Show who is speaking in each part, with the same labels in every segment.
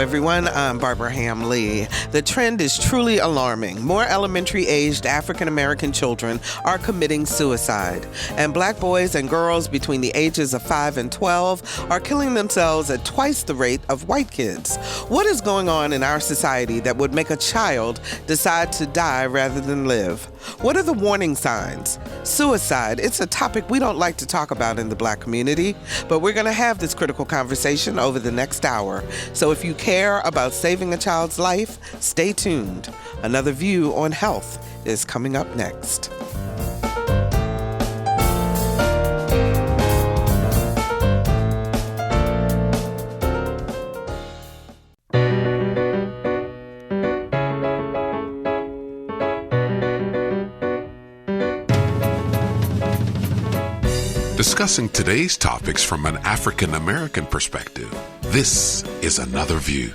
Speaker 1: everyone. I'm Barbara Ham-Lee. The trend is truly alarming. More elementary-aged African-American children are committing suicide, and black boys and girls between the ages of 5 and 12 are killing themselves at twice the rate of white kids. What is going on in our society that would make a child decide to die rather than live? What are the warning signs? Suicide, it's a topic we don't like to talk about in the black community, but we're going to have this critical conversation over the next hour. So if you care about saving a child's life, stay tuned. Another View on Health is coming up next.
Speaker 2: Discussing today's topics from an African American perspective, this is Another View.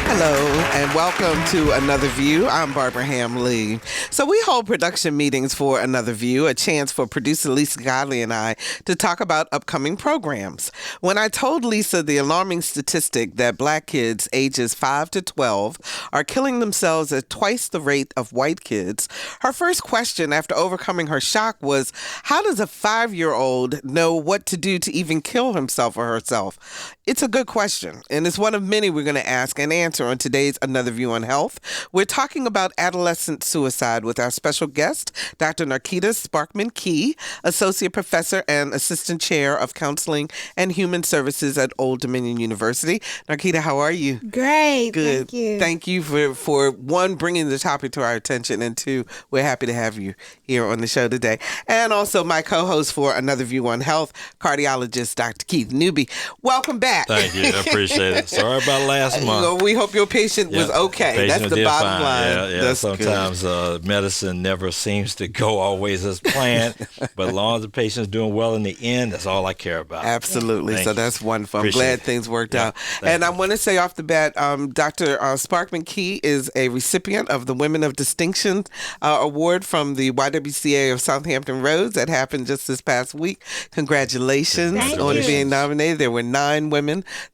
Speaker 1: Hello, and welcome to Another View. I'm Barbara Ham-Lee. So we hold production meetings for Another View, a chance for producer Lisa Godley and I to talk about upcoming programs. When I told Lisa the alarming statistic that black kids ages 5 to 12 are killing themselves at twice the rate of white kids, her first question after overcoming her shock was, how does a 5-year-old know what to do to even kill himself or herself? It's a good question, and it's one of many we're going to ask and answer on today's Another View on Health. We're talking about adolescent suicide with our special guest, Dr. Narketta Sparkman-Key, Associate Professor and Assistant Chair of Counseling and Human Services at Old Dominion University. Narketta, how are you?
Speaker 3: Great.
Speaker 1: Good.
Speaker 3: Thank you.
Speaker 1: Thank you for one, bringing the topic to our attention, and two, we're happy to have you here on the show today. And also my co-host for Another View on Health, cardiologist Dr. Keith Newby. Welcome back.
Speaker 4: Thank you. I appreciate it. Sorry about last month.
Speaker 1: We hope your patient was okay. That's the bottom line.
Speaker 4: Yeah.
Speaker 1: That's
Speaker 4: sometimes medicine never seems to go always as planned, but as long as the patient's doing well in the end, that's all I care about.
Speaker 1: Absolutely. So that's wonderful. I'm glad things worked out. And I want to say off the bat, Dr. Sparkman-Key is a recipient of the Women of Distinction Award from the YWCA of Southampton Roads that happened just this past week. Congratulations on being nominated. There were 9 women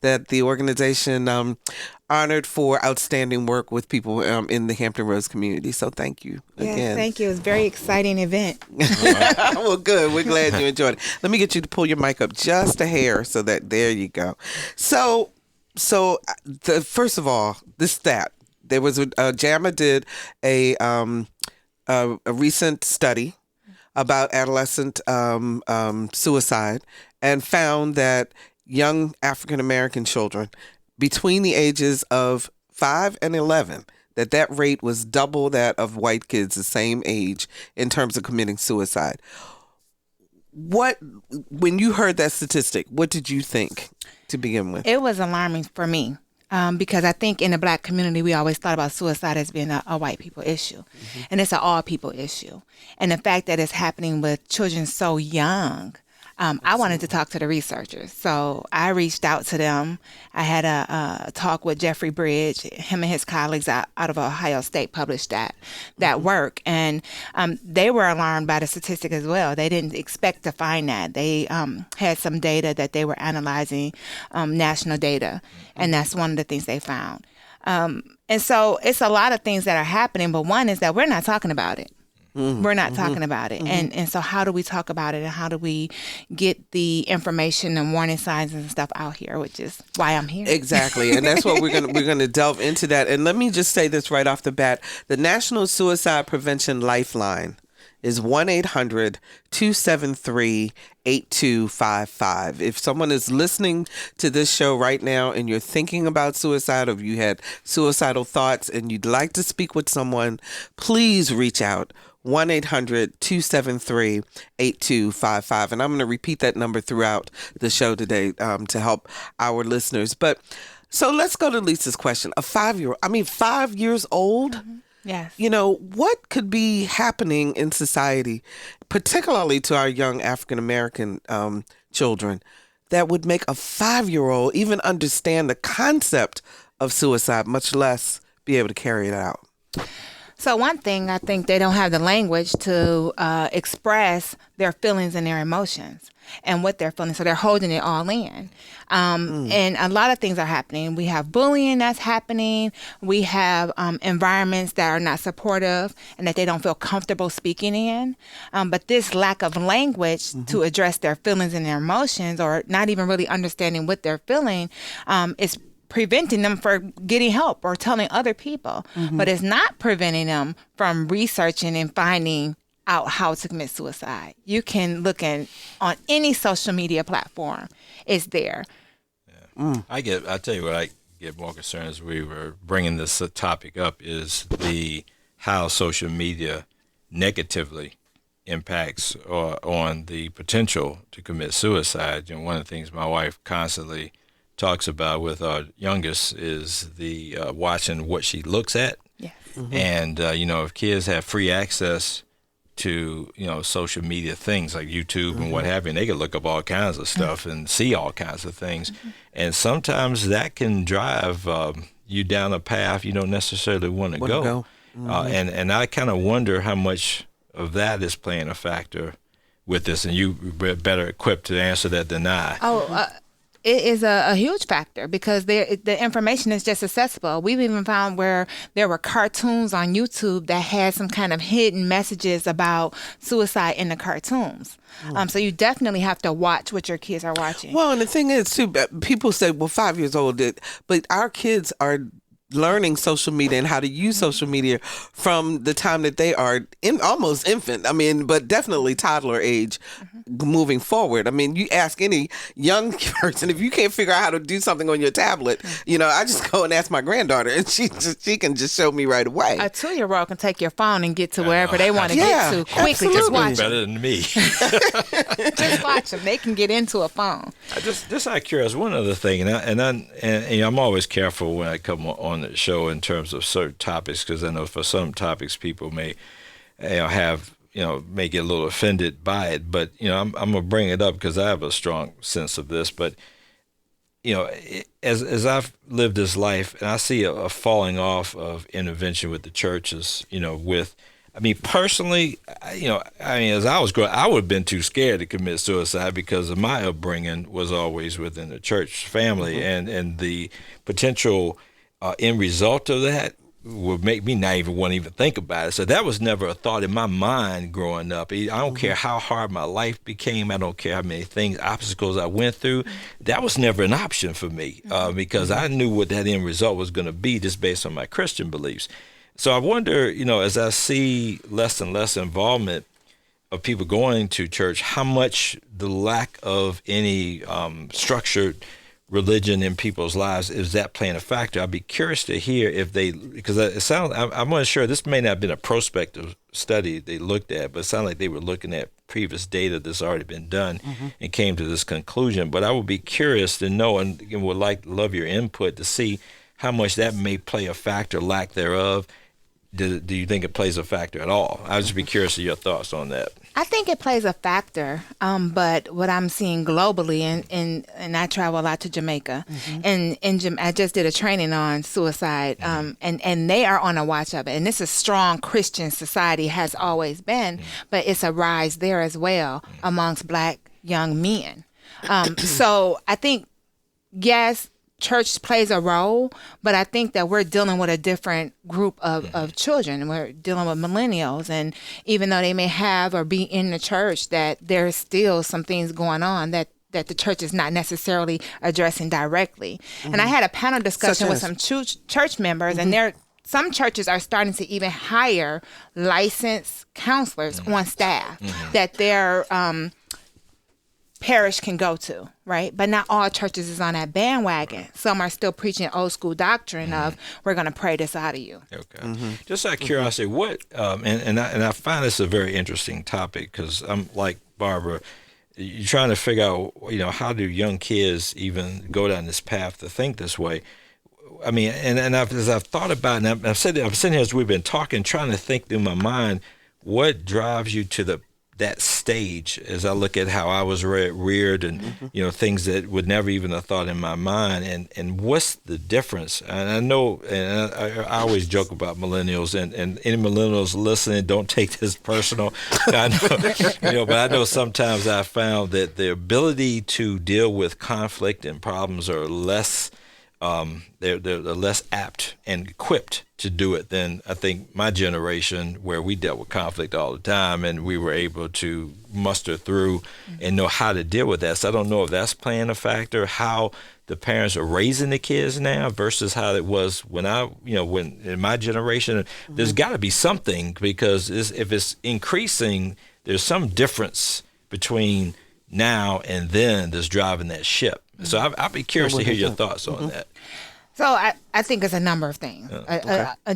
Speaker 1: that the organization honored for outstanding work with people in the Hampton Roads community. So thank you again.
Speaker 3: Yes, thank you. It was a very exciting event.
Speaker 1: Well, good. We're glad you enjoyed it. Let me get you to pull your mic up just a hair so that there you go. So first of all, this stat. There was JAMA did a recent study about adolescent suicide and found that young African-American children between the ages of 5 and 11, that rate was double that of white kids the same age in terms of committing suicide. When you heard that statistic, what did you think to begin with?
Speaker 3: It was alarming for me because I think in the black community, we always thought about suicide as being a white people issue. Mm-hmm. And it's an all people issue. And the fact that it's happening with children so young, I wanted to talk to the researchers, so I reached out to them. I had a talk with Jeffrey Bridge. Him and his colleagues out of Ohio State published that work, and they were alarmed by the statistic as well. They didn't expect to find that. They had some data that they were analyzing, national data, and that's one of the things they found. And so it's a lot of things that are happening, but one is that we're not talking about it. Mm-hmm. We're not talking about it. Mm-hmm. And so how do we talk about it, and how do we get the information and warning signs and stuff out here, which is why I'm here.
Speaker 1: Exactly. And that's what we're going to delve into that. And let me just say this right off the bat. The National Suicide Prevention Lifeline is 1-800-273-8255. If someone is listening to this show right now and you're thinking about suicide, or you had suicidal thoughts and you'd like to speak with someone, please reach out. 1-800-273-8255. And I'm going to repeat that number throughout the show today to help our listeners. But so let's go to Lisa's question. A 5-year-old, 5 years old?
Speaker 3: Mm-hmm. Yes.
Speaker 1: You know, what could be happening in society, particularly to our young African-American children, that would make a 5-year-old even understand the concept of suicide, much less be able to carry it out?
Speaker 3: So one thing, I think they don't have the language to express their feelings and their emotions and what they're feeling. So they're holding it all in. And a lot of things are happening. We have bullying that's happening. We have environments that are not supportive and that they don't feel comfortable speaking in. But this lack of language to address their feelings and their emotions, or not even really understanding what they're feeling, is preventing them from getting help or telling other people. But it's not preventing them from researching and finding out how to commit suicide. You can look on any social media platform. It's there.
Speaker 4: Yeah. I tell you what, I get more concerned as we were bringing this topic up is how social media negatively impacts on the potential to commit suicide. And one of the things my wife constantly talks about with our youngest is the watching what she looks at.
Speaker 3: Yes.
Speaker 4: And if kids have free access to social media things like YouTube and what have you, and they can look up all kinds of stuff and see all kinds of things, and sometimes that can drive you down a path you don't necessarily want to go. And I kind of wonder how much of that is playing a factor with this, and you better equipped to answer that than I.
Speaker 3: It is a huge factor because the information is just accessible. We've even found where there were cartoons on YouTube that had some kind of hidden messages about suicide in the cartoons. So you definitely have to watch what your kids are watching.
Speaker 1: Well, and the thing is, too, people say, well, 5 years old, but our kids are learning social media and how to use social media from the time that they are almost infant. I mean, but definitely toddler age moving forward. I mean, you ask any young person, if you can't figure out how to do something on your tablet, I just go and ask my granddaughter and she can just show me right away.
Speaker 3: A 2-year-old can take your phone and get to wherever they want to get to quickly.
Speaker 1: Absolutely.
Speaker 3: Just watch them.
Speaker 4: Better than me.
Speaker 3: Just watch them. They can get into a phone.
Speaker 4: Just out of curiosity, one other thing, and I'm always careful when I come on the show in terms of certain topics, because I know for some topics people may may get a little offended by it, but I'm gonna bring it up because I have a strong sense of this. But as I've lived this life, and I see a falling off of intervention with the churches, personally, as I was growing, I would have been too scared to commit suicide because of my upbringing was always within the church family, and the potential end result of that would make me not even want to even think about it. So that was never a thought in my mind growing up. I don't care how hard my life became. I don't care how many obstacles I went through. That was never an option for me because I knew what that end result was going to be just based on my Christian beliefs. So I wonder, as I see less and less involvement of people going to church, how much the lack of any structured religion in people's lives, is that playing a factor? I'd be curious to hear because it sounds, I'm not sure, this may not have been a prospective study they looked at, but it sounded like they were looking at previous data that's already been done and came to this conclusion. But I would be curious to know, and would love your input to see how much that may play a factor, lack thereof. Do you think it plays a factor at all? I'd just be curious of your thoughts on that.
Speaker 3: I think it plays a factor, but what I'm seeing globally, and I travel a lot to Jamaica, and I just did a training on suicide, and they are on a watch of it. And this is strong Christian society, has always been, but it's a rise there as well amongst Black young men. So I think, yes, church plays a role, but I think that we're dealing with a different group of children. We're dealing with millennials, and even though they may have or be in the church, that there's still some things going on that the church is not necessarily addressing directly. And I had a panel discussion with some church members, and some churches are starting to even hire licensed counselors on staff that their parish can go to, right? But not all churches is on that bandwagon. Some are still preaching old school doctrine of, we're going to pray this out of you.
Speaker 4: Okay. Just out of curiosity, what, and I find this a very interesting topic, because I'm like Barbara, you're trying to figure out, how do young kids even go down this path to think this way? I mean, as I've thought about it, and I'm sitting here as we've been talking, trying to think through my mind, what drives you to the that stage as I look at how I was reared and, things that would never even have thought in my mind. And what's the difference? And I know, and I always joke about millennials, and any millennials listening, don't take this personal. I know, but I know sometimes I found that the ability to deal with conflict and problems are less, they're less apt and equipped to do it than I think my generation, where we dealt with conflict all the time and we were able to muster through and know how to deal with that. So I don't know if that's playing a factor, how the parents are raising the kids now versus how it was when when in my generation. There's got to be something, because if it's increasing, there's some difference between now and then that's driving that ship. So I'd be curious to hear your thoughts on that.
Speaker 3: So I think it's a number of things,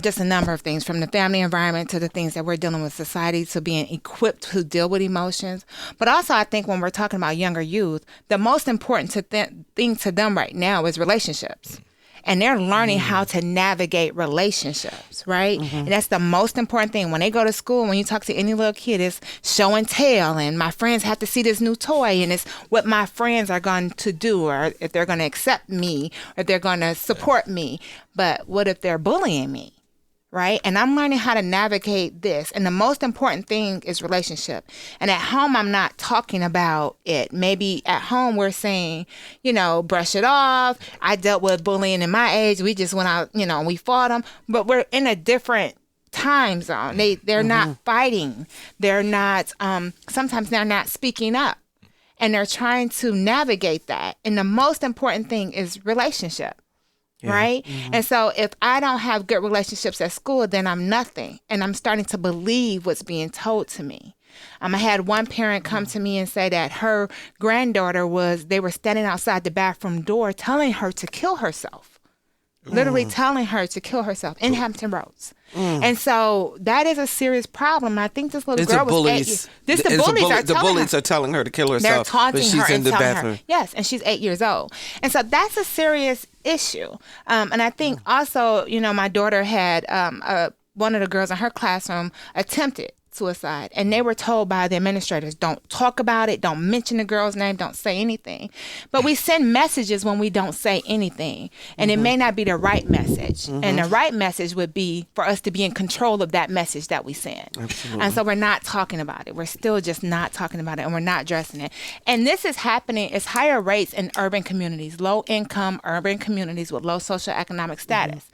Speaker 3: just a number of things, from the family environment to the things that we're dealing with society, to being equipped to deal with emotions. But also, I think when we're talking about younger youth, the most important thing to them right now is relationships. And they're learning how to navigate relationships, right? And that's the most important thing. When they go to school, when you talk to any little kid, it's show and tell, and my friends have to see this new toy, and it's what my friends are going to do, or if they're going to accept me, or if they're going to support me. But what if they're bullying me? Right? And I'm learning how to navigate this. And the most important thing is relationship. And at home, I'm not talking about it. Maybe at home, we're saying, brush it off. I dealt with bullying in my age. We just went out, we fought them. But we're in a different time zone. They're not fighting. They're not, sometimes they're not speaking up. And they're trying to navigate that. And the most important thing is relationship. Yeah. Right? And so if I don't have good relationships at school, then I'm nothing. And I'm starting to believe what's being told to me. I had one parent come to me and say that her granddaughter they were standing outside the bathroom door telling her to kill herself. Literally telling her to kill herself in Hampton Roads. And so that is a serious problem. I think this little girl was 8 years. The bullies are telling her to kill herself. They're taunting her she's in the bathroom. Yes, and she's 8 years old. And so that's a serious issue. And I think also, my daughter had one of the girls in her classroom attempted suicide, and they were told by the administrators, don't talk about it, don't mention the girl's name, don't say anything. But we send messages when we don't say anything, and it may not be the right message. And the right message would be for us to be in control of that message that we send. Absolutely. And so we're not talking about it. We're still just not talking about it, and we're not addressing it. And this is happening, it's higher rates in urban communities, low income urban communities with low socioeconomic status.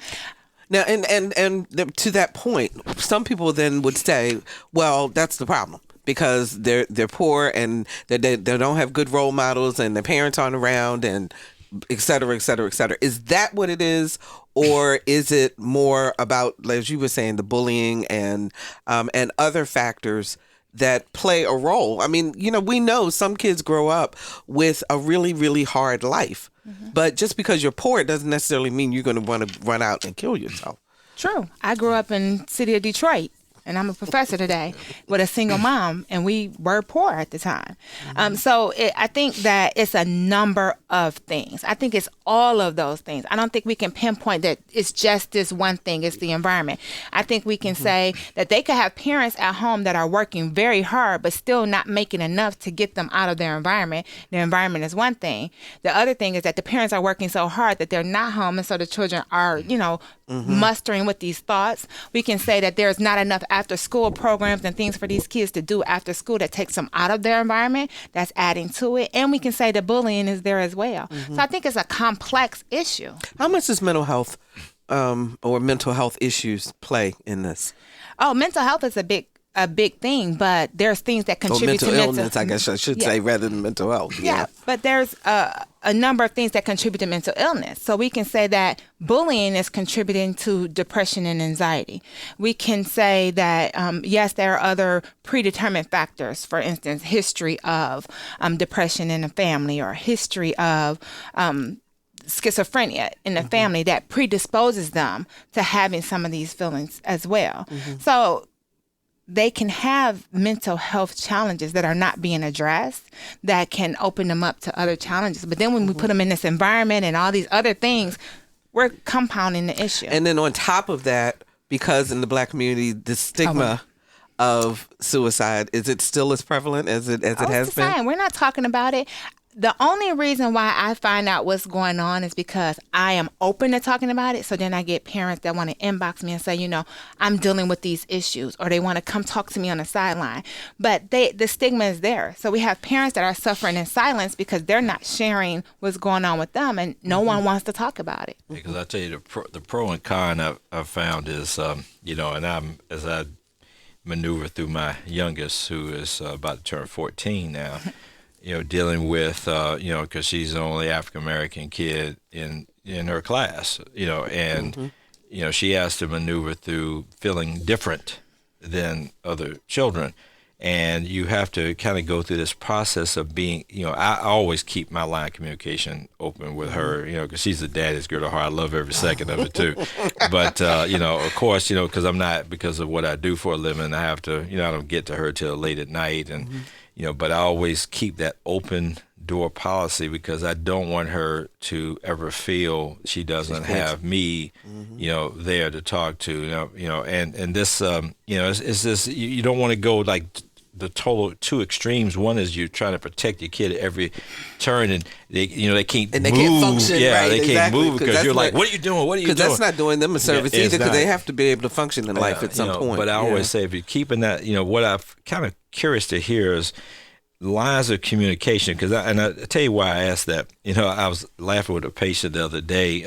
Speaker 1: Now, and to that point, some people then would say, well, that's the problem, because they're poor and they don't have good role models and their parents aren't around, and et cetera, et cetera, et cetera. Is that what it is? Or is it more about, as you were saying, the bullying and other factors that play a role? I mean, we know some kids grow up with a really, really hard life. But just because you're poor, it doesn't necessarily mean you're going to want to run out and kill yourself.
Speaker 3: True. I grew up in the city of Detroit, and I'm a professor today with a single mom, and we were poor at the time. I think that it's a number of things. I think it's all of those things. I don't think we can pinpoint that it's just this one thing. It's the environment. I think we can say that they could have parents at home that are working very hard, but still not making enough to get them out of their environment. Their environment is one thing. The other thing is that the parents are working so hard that they're not home, and so the children are, mustering with these thoughts. We can say that there's not enough after school programs and things for these kids to do after school that takes them out of their environment. That's adding to it. And we can say the bullying is there as well. So I think it's a complex issue.
Speaker 1: How much does mental health or mental health issues play in this?
Speaker 3: Oh, mental health is a big thing, but there's things that contribute to mental illness,
Speaker 1: I guess I should say, rather than mental health.
Speaker 3: Yeah, but there's a number of things that contribute to mental illness. So we can say that bullying is contributing to depression and anxiety. We can say that, yes, there are other predetermined factors, for instance, history of depression in the family, or history of schizophrenia in the family that predisposes them to having some of these feelings as well. So they can have mental health challenges that are not being addressed, that can open them up to other challenges. But then when we put them in this environment and all these other things, we're compounding the issue.
Speaker 1: And then on top of that, because in the Black community, the stigma of suicide? Is it still as prevalent as it has been?
Speaker 3: We're not talking about it. The only reason why I find out what's going on is because I am open to talking about it. So then I get parents that want to inbox me and say, I'm dealing with these issues, or they want to come talk to me on the sideline. But the stigma is there. So we have parents that are suffering in silence because they're not sharing what's going on with them, and no one wants to talk about it.
Speaker 4: Because I tell you, the pro and con I've found is, and as I maneuver through my youngest, who is about to turn 14 now, dealing with, because she's the only African-American kid in her class, and, she has to maneuver through feeling different than other children. And you have to kind of go through this process of being, I always keep my line of communication open with her, because she's a daddy's girl at heart. I love every second of it too. But, of course, because of what I do for a living, I have to, I don't get to her till late at night. And, but I always keep that open door policy because I don't want her to ever feel she doesn't have me, there to talk to, and this, it's this, you don't want to go like the total two extremes. One is you're trying to protect your kid at every turn, and they can't
Speaker 1: and they
Speaker 4: move.
Speaker 1: can't function.
Speaker 4: Yeah,
Speaker 1: right,
Speaker 4: they can't
Speaker 1: exactly,
Speaker 4: move because you're like, what are you doing? What are you doing?
Speaker 1: Because that's not doing them a service either. Because they have to be able to function in life at some point.
Speaker 4: But I always say, if you're keeping that, what I'm kind of curious to hear is lines of communication. Because I tell you why I asked that. I was laughing with a patient the other day.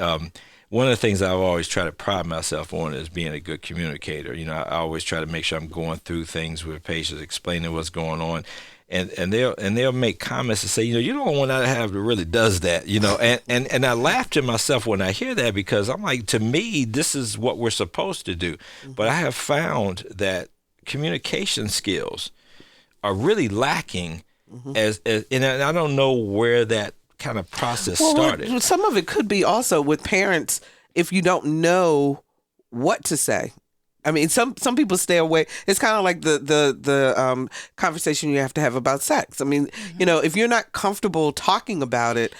Speaker 4: One of the things I've always tried to pride myself on is being a good communicator. I always try to make sure I'm going through things with patients, explaining what's going on, and they'll make comments and say, you're the only one I have that really does that, and I laugh to myself when I hear that, because I'm like, to me, this is what we're supposed to do. But I have found that communication skills are really lacking, and I don't know where that kind of process started.
Speaker 1: Some of it could be also with parents, if you don't know what to say. I mean, some people stay away. It's kind of like the conversation you have to have about sex. I mean, if you're not comfortable talking about it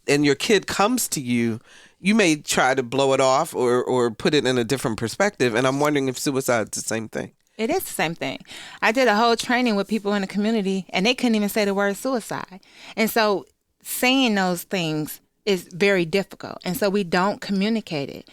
Speaker 1: and your kid comes to you, you may try to blow it off or put it in a different perspective. And I'm wondering if suicide's the same thing.
Speaker 3: It is the same thing. I did a whole training with people in the community, and they couldn't even say the word suicide. And so saying those things is very difficult. And so we don't communicate it.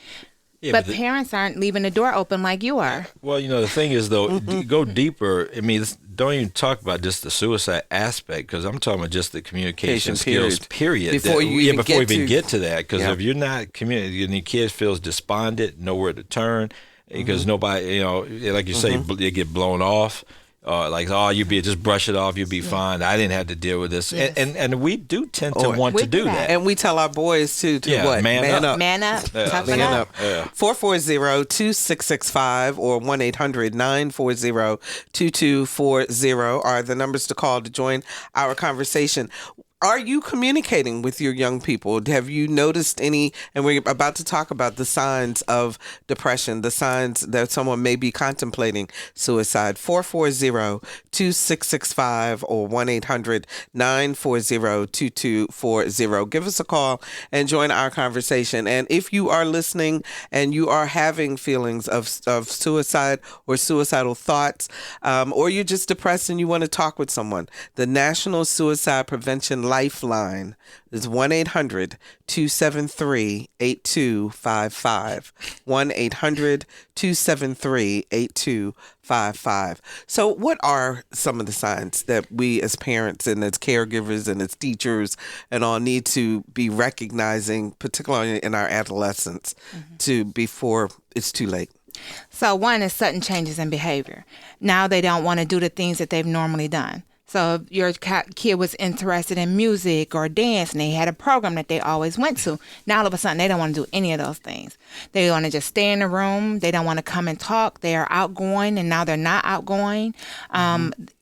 Speaker 3: Yeah, but parents aren't leaving the door open like you are.
Speaker 4: Well, the thing is, though, go deeper. I mean, don't even talk about just the suicide aspect, because I'm talking about just the communication skills, period.
Speaker 1: Before you even
Speaker 4: get to that. Because if you're not communicating, your kid feels despondent, nowhere to turn, because nobody, like you say, they get blown off. Just brush it off, you'll be fine. I didn't have to deal with this. Yes. And we do tend to want to do that.
Speaker 1: And we tell our boys to what?
Speaker 4: Man up.
Speaker 3: Man up.
Speaker 1: Man up. 440-2665 or 1-800-940-2240 are the numbers to call to join our conversation. Are you communicating with your young people? Have you noticed any, and we're about to talk about the signs of depression, the signs that someone may be contemplating suicide? 440-2665 or 1-800-940-2240. Give us a call and join our conversation. And if you are listening and you are having feelings of suicide or suicidal thoughts, or you're just depressed and you want to talk with someone, the National Suicide Prevention Lifeline is 1-800-273-8255. 1-800-273-8255. So what are some of the signs that we as parents and as caregivers and as teachers and all need to be recognizing, particularly in our adolescents, before it's too late?
Speaker 3: So one is sudden changes in behavior. Now they don't want to do the things that they've normally done. So if your kid was interested in music or dance and they had a program that they always went to, now all of a sudden they don't want to do any of those things. They want to just stay in the room. They don't want to come and talk. They are outgoing and now they're not outgoing.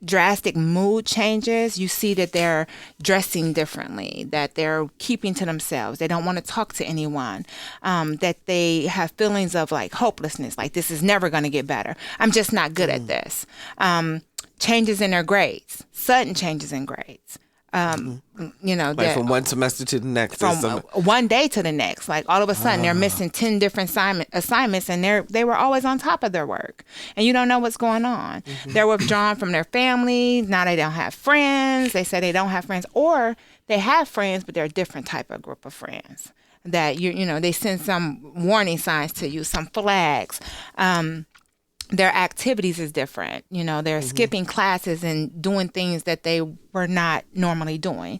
Speaker 3: Drastic mood changes. You see that they're dressing differently, that they're keeping to themselves. They don't want to talk to anyone, that they have feelings of like hopelessness, like this is never going to get better. I'm just not good at this. Changes in their grades, sudden changes in grades. You know,
Speaker 1: Like from one semester to the next.
Speaker 3: from one day to the next. Like all of a sudden they're missing 10 different assignments, and they were always on top of their work, and you don't know what's going on. They're withdrawn from their family. Now they don't have friends. They say they don't have friends, or they have friends, but they're a different type of group of friends that you know, they send some warning signs to you, some flags. Their activities is different. You know, they're skipping classes and doing things that they were not normally doing.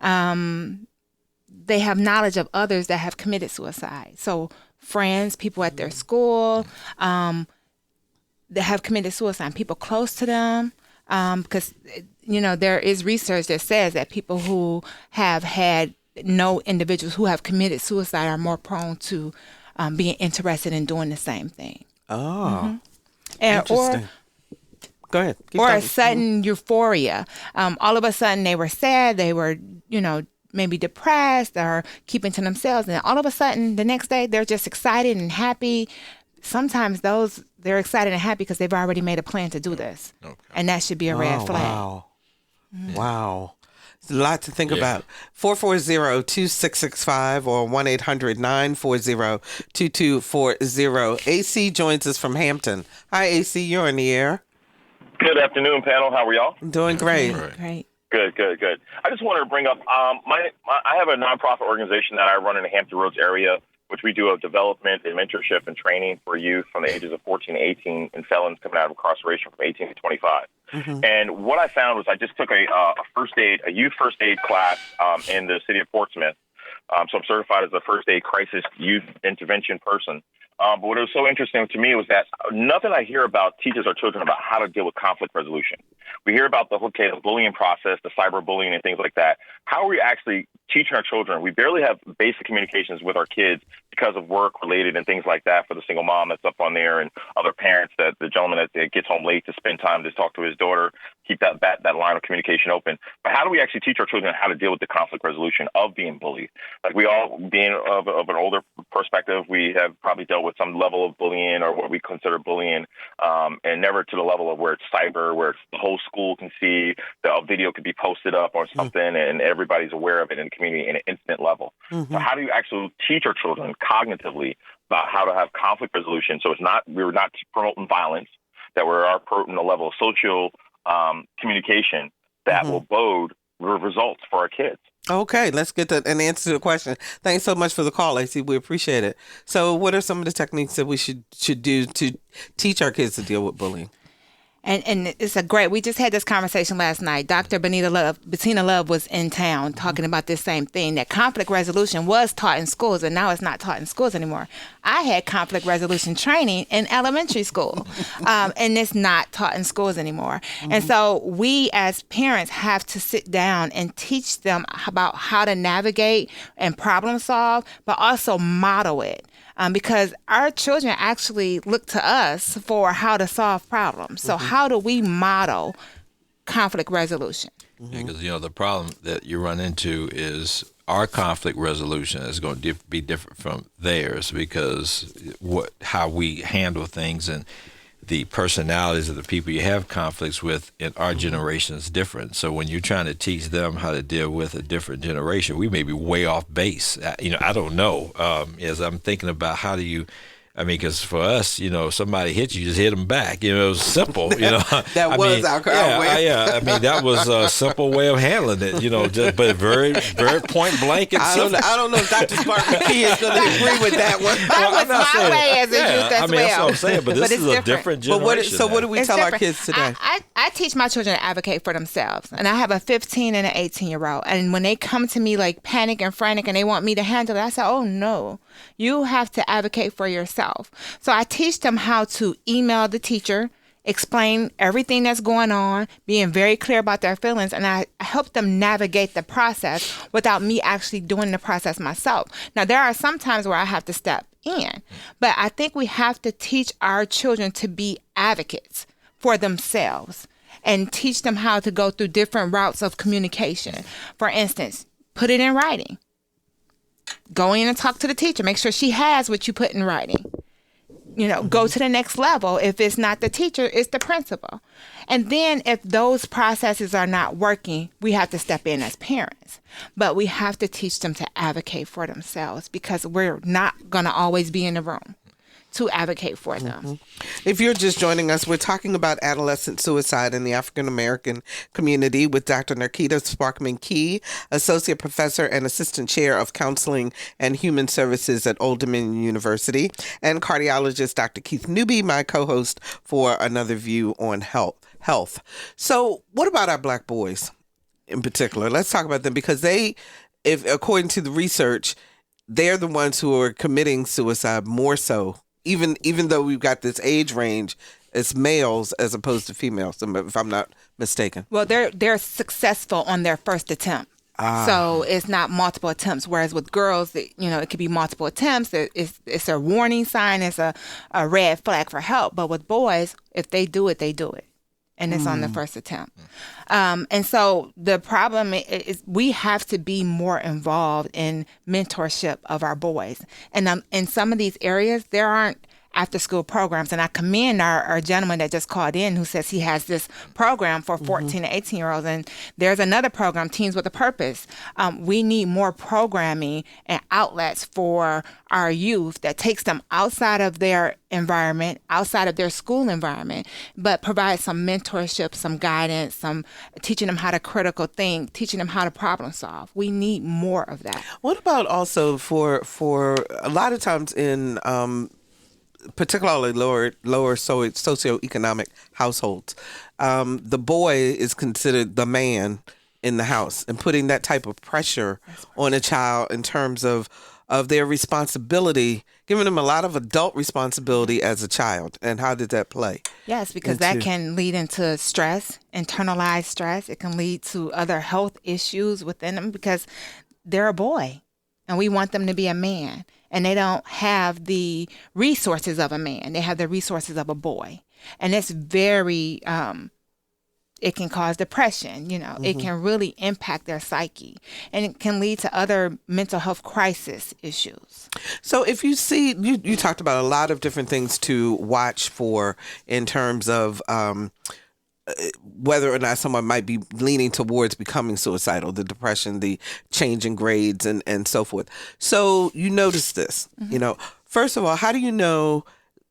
Speaker 3: They have knowledge of others that have committed suicide. So friends, people at their school that have committed suicide, people close to them. Because, you know, there is research that says that people who have had individuals who have committed suicide are more prone to being interested in doing the same thing.
Speaker 1: Oh.
Speaker 3: Or
Speaker 1: go ahead. Keep
Speaker 3: or
Speaker 1: talking.
Speaker 3: a sudden euphoria. All of a sudden they were sad, they were, you know, maybe depressed or keeping to themselves. And all of a sudden the next day they're just excited and happy. Sometimes they're excited and happy because they've already made a plan to do this. Okay. And that should be a red flag.
Speaker 1: Wow. Wow. It's a lot to think about. 440-2665 or 1-800-940-2240. AC joins us from Hampton. Hi, AC. You're in the air.
Speaker 5: Good afternoon, panel. How are y'all?
Speaker 1: Doing great.
Speaker 3: Great.
Speaker 5: Good. I just wanted to bring up, I have a nonprofit organization that I run in the Hampton Roads area, which we do a development and mentorship and training for youth from the ages of 14 to 18 and felons coming out of incarceration from 18 to 25. And what I found was I just took a youth first aid class in the city of Portsmouth. So I'm certified as a first aid crisis youth intervention person. But what was so interesting to me was that nothing I hear about teaches our children about how to deal with conflict resolution. We hear about the bullying process, the cyberbullying and things like that. How are we actually teaching our children? We barely have basic communications with our kids because of work related and things like that for the single mom that's up on there and other parents, that the gentleman that gets home late to spend time to talk to his daughter, keep that line of communication open. But how do we actually teach our children how to deal with the conflict resolution of being bullied? Like we all, being of an older perspective, we have probably dealt with some level of bullying or what we consider bullying, and never to the level of where it's cyber, where it's the whole school can see, the video could be posted up or something, and everybody's aware of it in the community in an instant level. So how do you actually teach our children cognitively about how to have conflict resolution? So we're not promoting violence, that we are promoting a level of social communication that will bode results for our kids.
Speaker 1: Okay, let's get an answer to the question. Thanks so much for the call, AC. We appreciate it. So what are some of the techniques that we should do to teach our kids to deal with bullying?
Speaker 3: And it's we just had this conversation last night. Dr. Bettina Love was in town talking about this same thing, that conflict resolution was taught in schools and now it's not taught in schools anymore. I had conflict resolution training in elementary school, and it's not taught in schools anymore. And so we as parents have to sit down and teach them about how to navigate and problem solve, but also model it. Because our children actually look to us for how to solve problems. So how do we model conflict resolution?
Speaker 4: Because, the problem that you run into is our conflict resolution is going to be different from theirs, because how we handle things and the personalities of the people you have conflicts with in our generation is different. So when you're trying to teach them how to deal with a different generation, we may be way off base. I don't know. As I'm thinking about how do you, because for us, somebody hits you, just hit them back. It was simple.
Speaker 1: That was our way.
Speaker 4: That was a simple way of handling it. But very, very point blank and simple.
Speaker 1: I don't know if Dr. Sparkman-Key is going to agree with that one.
Speaker 3: That was my way as a youth as well.
Speaker 4: That's what I'm saying. But this is a different generation.
Speaker 1: So what do we tell our kids today?
Speaker 3: I teach my children to advocate for themselves, and I have a 15 and an 18-year-old. And when they come to me like panic and frantic, and they want me to handle it, I say, "Oh no, you have to advocate for yourself." So I teach them how to email the teacher, explain everything that's going on, being very clear about their feelings, and I help them navigate the process without me actually doing the process myself. Now, there are some times where I have to step in, but I think we have to teach our children to be advocates for themselves and teach them how to go through different routes of communication. For instance, put it in writing. Go in and talk to the teacher. Make sure she has what you put in writing. go to the next level. If it's not the teacher, it's the principal. And then if those processes are not working, we have to step in as parents. But we have to teach them to advocate for themselves, because we're not going to always be in the room to advocate for them.
Speaker 1: If you're just joining us, we're talking about adolescent suicide in the African American community with Dr. Narketta Sparkman-Key, Associate Professor and Assistant Chair of Counseling and Human Services at Old Dominion University, and cardiologist Dr. Keith Newby, my co-host for Another View on Health. So what about our Black boys in particular? Let's talk about them, because according to the research, they're the ones who are committing suicide more so. Even though we've got this age range, it's males as opposed to females, if I'm not mistaken.
Speaker 3: Well, they're successful on their first attempt. So it's not multiple attempts. Whereas with girls, it could be multiple attempts. It's a warning sign. It's a red flag for help. But with boys, if they do it, they do it. And it's on the first attempt. And so the problem is we have to be more involved in mentorship of our boys. And in some of these areas, there aren't after-school programs. And I commend our gentleman that just called in who says he has this program for 14 to 18-year-olds. And there's another program, Teens with a Purpose. We need more programming and outlets for our youth that takes them outside of their environment, outside of their school environment, but provides some mentorship, some guidance, some teaching them how to critical think, teaching them how to problem solve. We need more of that.
Speaker 1: What about also for a lot of times in particularly lower socioeconomic households, the boy is considered the man in the house, and putting that type of pressure on a child in terms of their responsibility, giving them a lot of adult responsibility as a child. And how did that play?
Speaker 3: Yes, because that can lead into stress, internalized stress. It can lead to other health issues within them, because they're a boy and we want them to be a man. And they don't have the resources of a man. They have the resources of a boy. And it's very, it can cause depression, It can really impact their psyche. And it can lead to other mental health crisis issues.
Speaker 1: So if you see, you talked about a lot of different things to watch for in terms of whether or not someone might be leaning towards becoming suicidal, the depression, the change in grades, and so forth. So you notice this, first of all, how do you know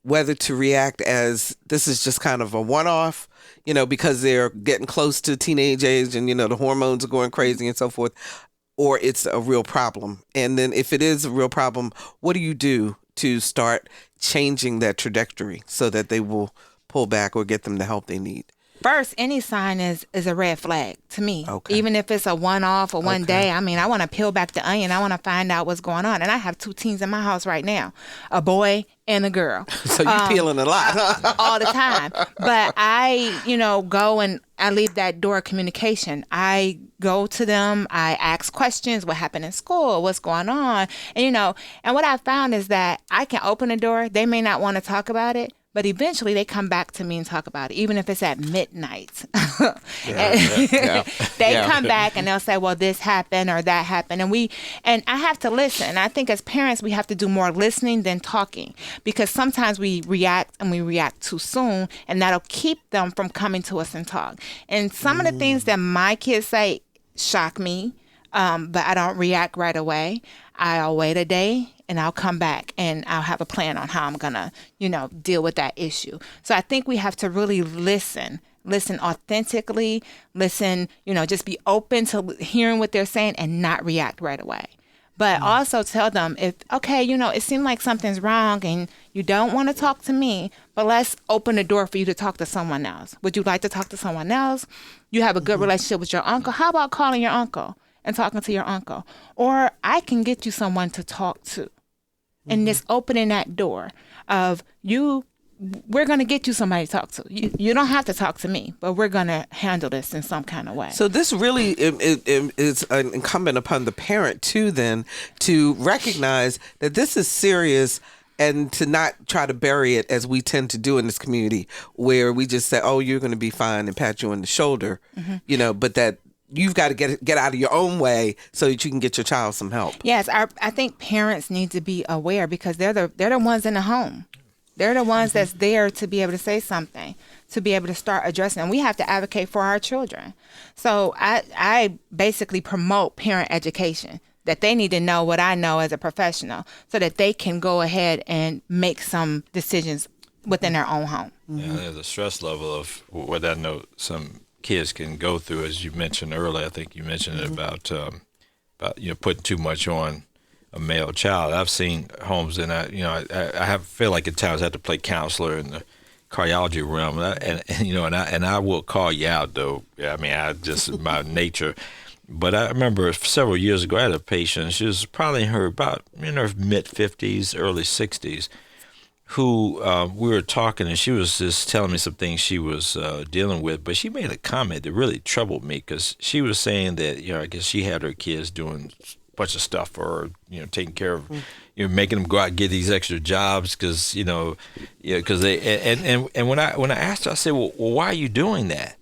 Speaker 1: whether to react as this is just kind of a one-off, because they're getting close to teenage age and, the hormones are going crazy and so forth, or it's a real problem? And then if it is a real problem, what do you do to start changing that trajectory so that they will pull back or get them the help they need?
Speaker 3: First, any sign is a red flag to me.
Speaker 1: Okay.
Speaker 3: Even if it's a one-off or one day. I mean, I want to peel back the onion. I want to find out what's going on. And I have 2 teens in my house right now, a boy and a girl.
Speaker 1: So you're peeling a lot.
Speaker 3: All the time. But I, go and I leave that door of communication. I go to them. I ask questions. What happened in school? What's going on? And, and what I found is that I can open the door. They may not want to talk about it, but eventually they come back to me and talk about it, even if it's at midnight. They come back and they'll say, well, this happened or that happened. And I have to listen. I think as parents, we have to do more listening than talking, because sometimes we react too soon, and that'll keep them from coming to us and talk. And some of the things that my kids say shock me, but I don't react right away. I'll wait a day and I'll come back and I'll have a plan on how I'm going to, deal with that issue. So I think we have to really listen authentically, just be open to hearing what they're saying and not react right away. But also tell them it seems like something's wrong and you don't want to talk to me, but let's open the door for you to talk to someone else. Would you like to talk to someone else? You have a good relationship with your uncle. How about calling your uncle and talking to your uncle? Or I can get you someone to talk to. And just opening that door of we're going to get you somebody to talk to. You don't have to talk to me, but we're going to handle this in some kind of way.
Speaker 1: So this really is incumbent upon the parent too, then, to recognize that this is serious and to not try to bury it as we tend to do in this community, where we just say, oh, you're going to be fine and pat you on the shoulder, but that you've got to get out of your own way so that you can get your child some help.
Speaker 3: Yes, I think parents need to be aware, because they're the ones in the home. They're the ones that's there to be able to say something, to be able to start addressing. And we have to advocate for our children. So I basically promote parent education, that they need to know what I know as a professional so that they can go ahead and make some decisions within their own home.
Speaker 4: Yeah, there's a stress level of what I know some kids can go through, as you mentioned earlier. I think you mentioned it about putting too much on a male child. I've seen homes, and I feel like at times I have to play counselor in the cardiology realm, and I will call you out though. I mean, I just my nature. But I remember several years ago, I had a patient. She was probably in her mid 50s, early 60s, who we were talking, and she was just telling me some things she was dealing with. But she made a comment that really troubled me, because she was saying that I guess she had her kids doing bunch of stuff for her, taking care of, making them go out and get these extra jobs because they and when I asked her, I said, well, why are you doing that?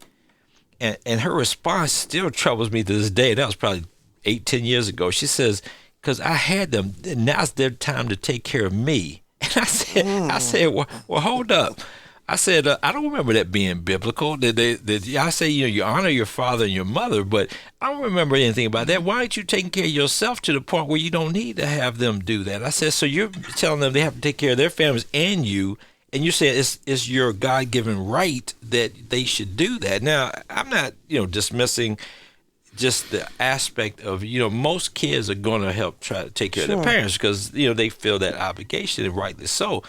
Speaker 4: And her response still troubles me to this day. That was probably 8-10 years ago. She says, because I had them, and now's their time to take care of me. And I said, well, hold up. I said, I don't remember that being biblical. I say, you honor your father and your mother, but I don't remember anything about that. Why aren't you taking care of yourself to the point where you don't need to have them do that? I said, so you're telling them they have to take care of their families and you, and you say it's your God-given right that they should do that. Now, I'm not, dismissing just the aspect of, most kids are going to help try to take care of their parents because, they feel that obligation, and rightly so.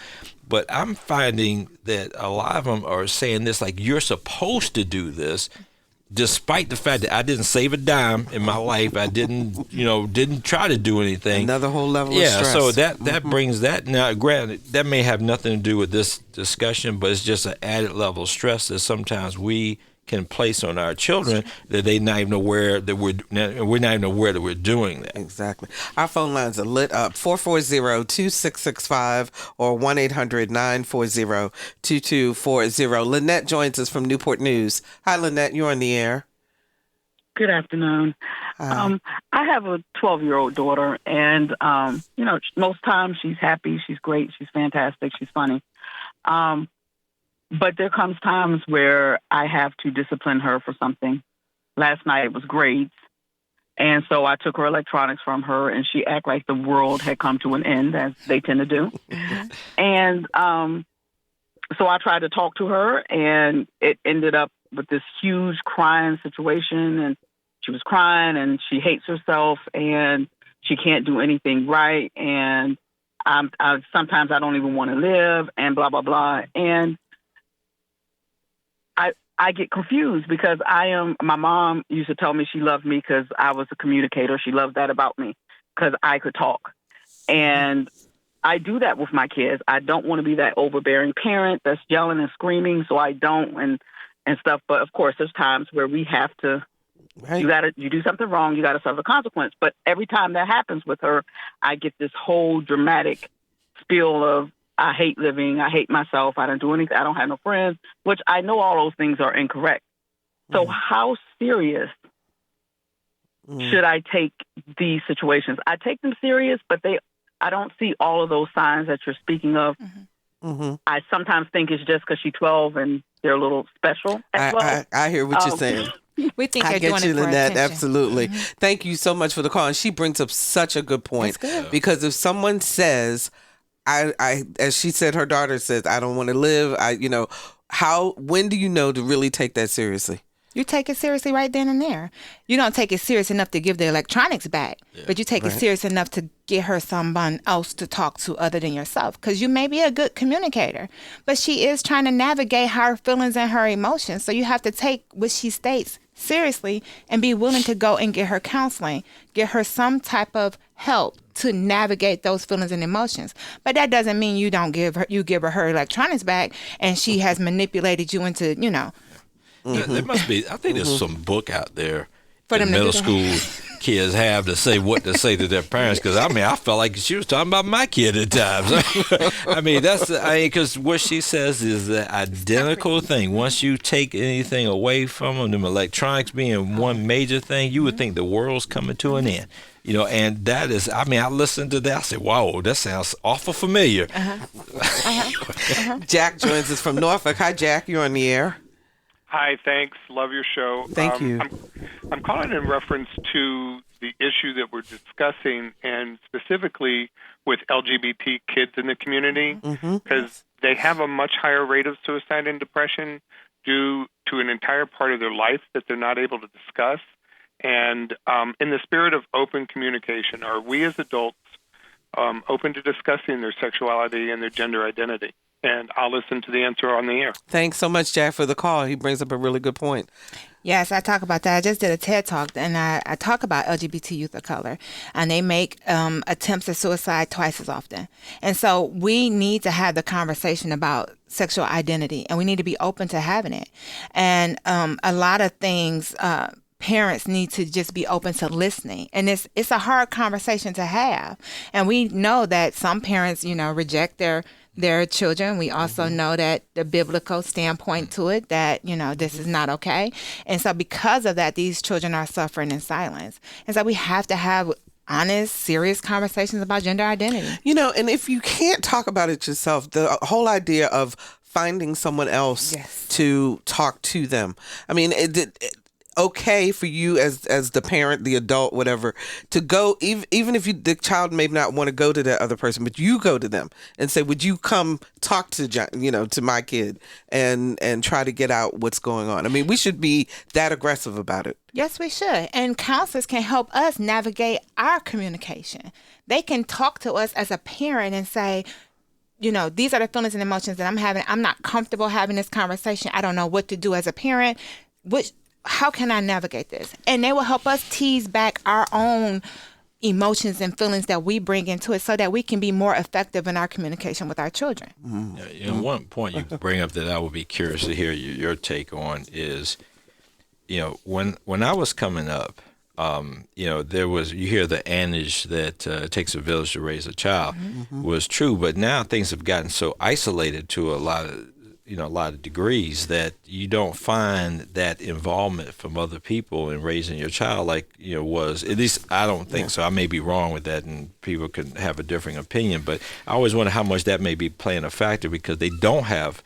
Speaker 4: But I'm finding that a lot of them are saying this, like, you're supposed to do this, despite the fact that I didn't save a dime in my life. I didn't try to do anything.
Speaker 1: Another whole level of stress.
Speaker 4: Yeah, so that brings that. Now, granted, that may have nothing to do with this discussion, but it's just an added level of stress that sometimes we can place on our children that they not even aware that we're not even aware that we're doing that.
Speaker 1: Exactly. Our phone lines are lit up, 440-2665 or 1-800-940-2240. Lynette joins us from Newport News. Hi, Lynette. You're on the air.
Speaker 6: Good afternoon. I have a 12-year-old daughter, and, most times she's happy, she's great, she's fantastic, she's funny. But there comes times where I have to discipline her for something. Last night it was grades. And so I took her electronics from her, and she acted like the world had come to an end, as they tend to do. And so I tried to talk to her, and it ended up with this huge crying situation. And she was crying, and she hates herself, and she can't do anything right. And sometimes I don't even want to live, and blah, blah, blah. And I get confused because my mom used to tell me she loved me because I was a communicator. She loved that about me because I could talk. And I do that with my kids. I don't want to be that overbearing parent that's yelling and screaming, so I don't and stuff. But of course, there's times where we have to, right. You do something wrong, you got to suffer the consequence. But every time that happens with her, I get this whole dramatic spiel of, I hate living, I hate myself, I don't do anything, I don't have no friends, which I know all those things are incorrect. So how serious should I take these situations? I take them serious, but I don't see all of those signs that you're speaking of. I sometimes think it's just because she's 12 and they're a little special as well.
Speaker 1: I hear what you're saying.
Speaker 3: We think
Speaker 1: I
Speaker 3: they're
Speaker 1: get
Speaker 3: doing
Speaker 1: you,
Speaker 3: it for
Speaker 1: Lynette.
Speaker 3: attention.
Speaker 1: Absolutely. Thank you so much for the call. And she brings up such a good point.
Speaker 3: That's good.
Speaker 1: Because if someone says, I as she said, her daughter says, I don't want to live. When do you know to really take that seriously?
Speaker 3: You take it seriously right then and there. You don't take it serious enough to give the electronics back, but you take it serious enough to get her someone else to talk to other than yourself, because you may be a good communicator, but she is trying to navigate her feelings and her emotions. So you have to take what she states seriously and be willing to go and get her counseling, get her some type of help to navigate those feelings and emotions. But that doesn't mean you give her electronics back and she has manipulated you into,
Speaker 4: There must be, I think there's some book out there.
Speaker 3: For them to
Speaker 4: middle
Speaker 3: do
Speaker 4: school
Speaker 3: that.
Speaker 4: kids have to say what to say to their parents. Because I felt like she was talking about my kid at times. Because what she says is the identical thing. Once you take anything away from them electronics being one major thing, you would think the world's coming to an end. And that is, I listened to that. I said, wow, that sounds awful familiar.
Speaker 1: Jack joins us from Norfolk. Hi, Jack. You're on the air.
Speaker 7: Hi, thanks. Love your show.
Speaker 1: Thank you.
Speaker 7: I'm calling in reference to the issue that we're discussing, and specifically with LGBT kids in the community, because they have a much higher rate of suicide and depression due to an entire part of their life that they're not able to discuss. And in the spirit of open communication, are we as adults open to discussing their sexuality and their gender identity? And I'll listen to the answer on the air.
Speaker 1: Thanks so much, Jack, for the call. He brings up a really good point.
Speaker 3: Yes, I talk about that. I just did a TED Talk, and I talk about LGBT youth of color, and they make attempts at suicide twice as often. And so we need to have the conversation about sexual identity, and we need to be open to having it. And a lot of things parents need to just be open to listening. And it's a hard conversation to have. And we know that some parents, reject their children. We also know that the biblical standpoint to it, that, this is not okay. And so because of that, these children are suffering in silence. And so we have to have honest, serious conversations about gender identity.
Speaker 1: And if you can't talk about it yourself, the whole idea of finding someone else to talk to them. Okay for you as the parent, the adult, whatever, to go, even if the child may not want to go to that other person, but you go to them and say, would you come talk to to my kid and try to get out what's going on? We should be that aggressive about it.
Speaker 3: Yes, we should. And counselors can help us navigate our communication. They can talk to us as a parent and say, these are the feelings and emotions that I'm having. I'm not comfortable having this conversation. I don't know what to do as a parent. How can I navigate this? And they will help us tease back our own emotions and feelings that we bring into it so that we can be more effective in our communication with our children.
Speaker 4: One point you bring up that I would be curious to hear your take on is, when I was coming up, there was, you hear the adage that it takes a village to raise a child was true, but now things have gotten so isolated to a lot of degrees that you don't find that involvement from other people in raising your child like, was, at least I don't think so. I may be wrong with that and people can have a differing opinion, but I always wonder how much that may be playing a factor because they don't have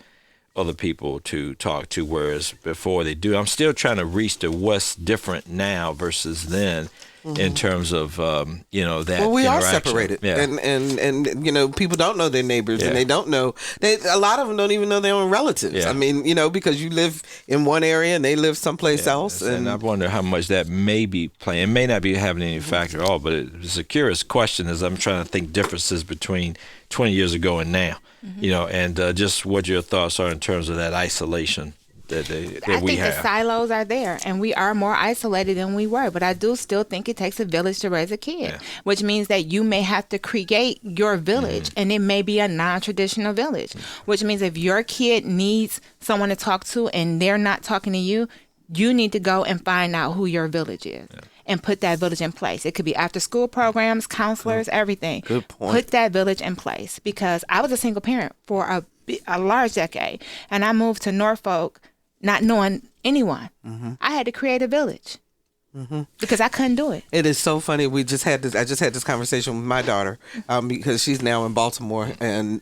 Speaker 4: other people to talk to, whereas before they do. I'm still trying to reach to what's different now versus then. In terms of that
Speaker 1: well, we are separated, and people don't know their neighbors, and they don't know. A lot of them don't even know their own relatives. Because you live in one area and they live someplace else,
Speaker 4: and I wonder how much that may be playing. It may not be having any factor at all, but it's a curious question as I'm trying to think differences between 20 years ago and now. And just what your thoughts are in terms of that isolation. I think
Speaker 3: the silos are there, and we are more isolated than we were. But I do still think it takes a village to raise a kid, which means that you may have to create your village, and it may be a non-traditional village, which means if your kid needs someone to talk to and they're not talking to you, you need to go and find out who your village is. And put that village in place. It could be after school programs, counselors, everything.
Speaker 1: Good point.
Speaker 3: Put that village in place, because I was a single parent for a large decade, and I moved to Norfolk not knowing anyone. I had to create a village because I couldn't do it.
Speaker 1: It is so funny. I just had this conversation with my daughter because she's now in Baltimore, and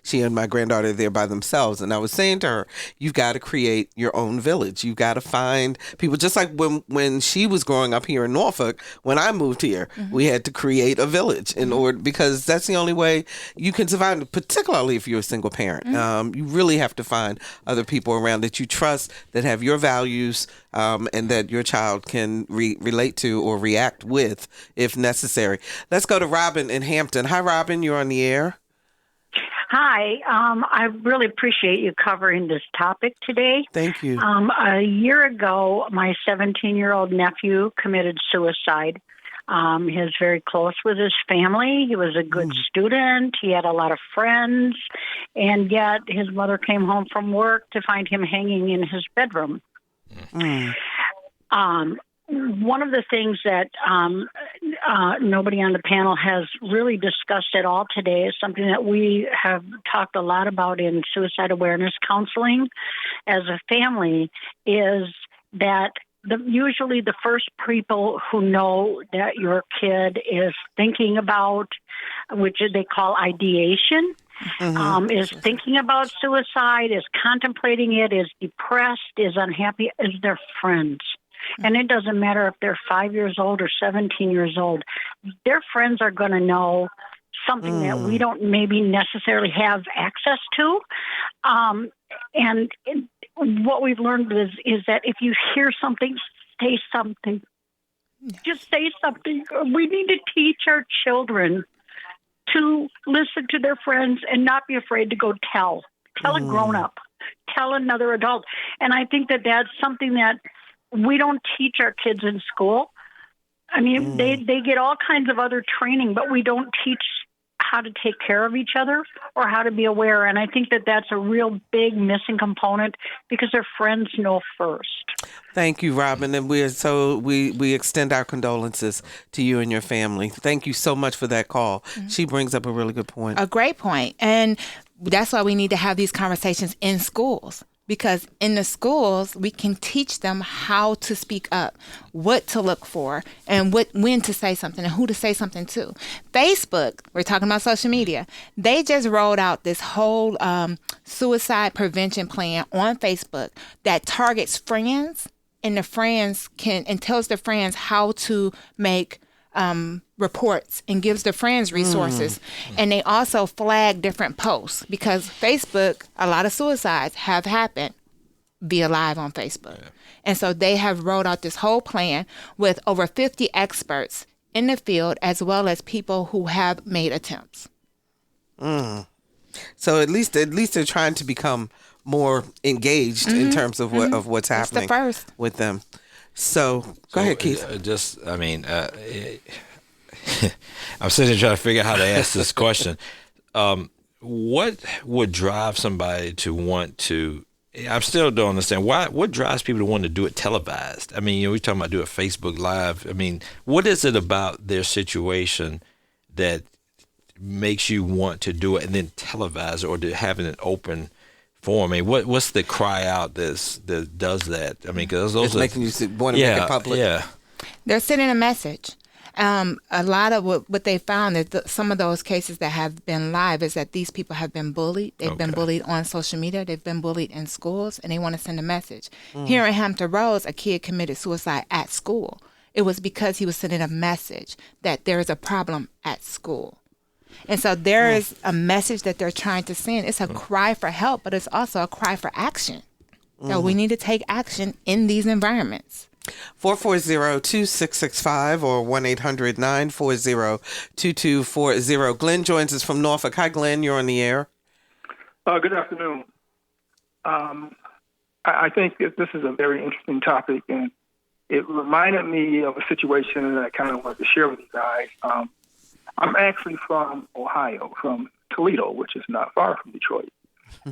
Speaker 1: she and my granddaughter are there by themselves. And I was saying to her, you've got to create your own village. You've got to find people. Just like when she was growing up here in Norfolk, when I moved here, we had to create a village in order, because that's the only way you can survive, particularly if you're a single parent. You really have to find other people around that you trust, that have your values, and that your child can relate to or react with if necessary. Let's go to Robin in Hampton. Hi, Robin. You're on the air.
Speaker 8: Hi. I really appreciate you covering this topic today.
Speaker 1: Thank you.
Speaker 8: A year ago, my 17-year-old nephew committed suicide. He was very close with his family. He was a good student. He had a lot of friends. And yet his mother came home from work to find him hanging in his bedroom. one of the things that nobody on the panel has really discussed at all today is something that we have talked a lot about in suicide awareness counseling as a family, is that usually the first people who know that your kid is thinking about, which they call ideation, is thinking about suicide, is contemplating it, is depressed, is unhappy, is their friends. And it doesn't matter if they're 5 years old or 17 years old. Their friends are going to know something that we don't maybe necessarily have access to. And what we've learned is that if you hear something, say something. Just say something. We need to teach our children to listen to their friends and not be afraid to go tell. Tell a grown-up. Tell another adult. And I think that that's something that we don't teach our kids in school. I mean, they get all kinds of other training, but we don't teach how to take care of each other or how to be aware. And I think that that's a real big missing component because their friends know first.
Speaker 1: Thank you, Robin. And we extend our condolences to you and your family. Thank you so much for that call. She brings up a really good point.
Speaker 3: A great point. And that's why we need to have these conversations in schools. Because in the schools, we can teach them how to speak up, what to look for, and when to say something and who to say something to. Facebook, we're talking about social media, they just rolled out this whole suicide prevention plan on Facebook that targets friends, and the friends and tells the friends how to make reports and gives the friends resources. And they also flag different posts because Facebook, a lot of suicides have happened via live on Facebook. Yeah. And so they have rolled out this whole plan with over 50 experts in the field as well as people who have made attempts.
Speaker 1: So at least they're trying to become more engaged in terms of what's happening with them. So go ahead, Keith.
Speaker 4: I'm sitting here trying to figure out how to ask this question. What would drive somebody to want to? I still don't understand what drives people to want to do it televised. I mean, we're talking about doing Facebook Live. I mean, what is it about their situation that makes you want to do it and then televise or to having an open forum? I mean, what's the cry out that does that? I mean, because those
Speaker 1: it's making you want to make it public.
Speaker 4: Yeah,
Speaker 3: they're sending a message. A lot of what they found is some of those cases that have been live is that these people have been bullied. They've been bullied on social media. They've been bullied in schools, and they want to send a message. Here in Hampton Roads, a kid committed suicide at school. It was because he was sending a message that there is a problem at school. And so there is a message that they're trying to send. It's a cry for help, but it's also a cry for action. So we need to take action in these environments.
Speaker 1: 440-2665 or 1-800-940-2240. Glenn joins us from Norfolk. Hi, Glenn. You're on the air.
Speaker 9: Good afternoon. I think that this is a very interesting topic, and it reminded me of a situation that I kind of wanted to share with you guys. I'm actually from Ohio, from Toledo, which is not far from Detroit.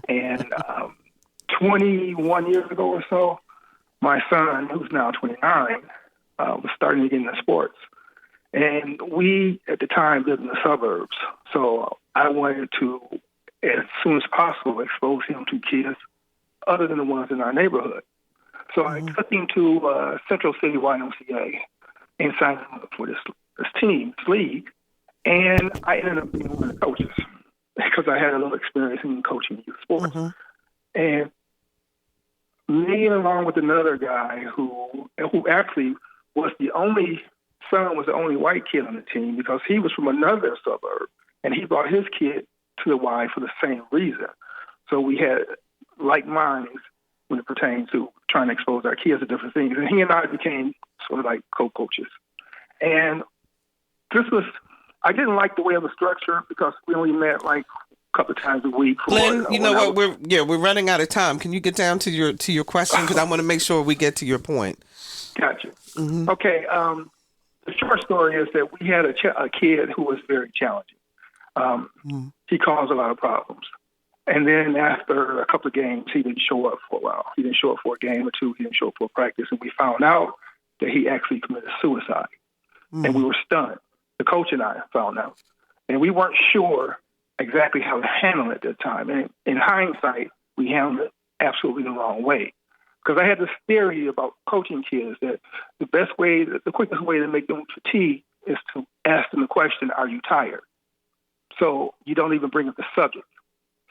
Speaker 9: And 21 years ago or so, my son, who's now 29, was starting to get into sports. And we, at the time, lived in the suburbs. So I wanted to, as soon as possible, expose him to kids other than the ones in our neighborhood. So I took him to Central City YMCA and signed him up for this team, this league. And I ended up being one of the coaches because I had a little experience in coaching youth sports. And me, along with another guy who actually was the only white kid on the team because he was from another suburb, and he brought his kid to the Y for the same reason. So we had like minds when it pertained to trying to expose our kids to different things. And he and I became sort of like co-coaches. And I didn't like the way it was structured because we only met like a couple of times a week.
Speaker 1: Glenn, you know what? We're running out of time. Can you get down to your question? Because I want to make sure we get to your point.
Speaker 9: Gotcha. Okay. The short story is that we had a kid who was very challenging. He caused a lot of problems. And then after a couple of games, he didn't show up for a while. He didn't show up for a game or two. He didn't show up for practice. And we found out that he actually committed suicide. And we were stunned. The coach and I found out. And we weren't sure exactly how to handle it at that time. And in hindsight, we handled it absolutely the wrong way. Because I had this theory about coaching kids that the quickest way to make them fatigue is to ask them the question, are you tired? So you don't even bring up the subject.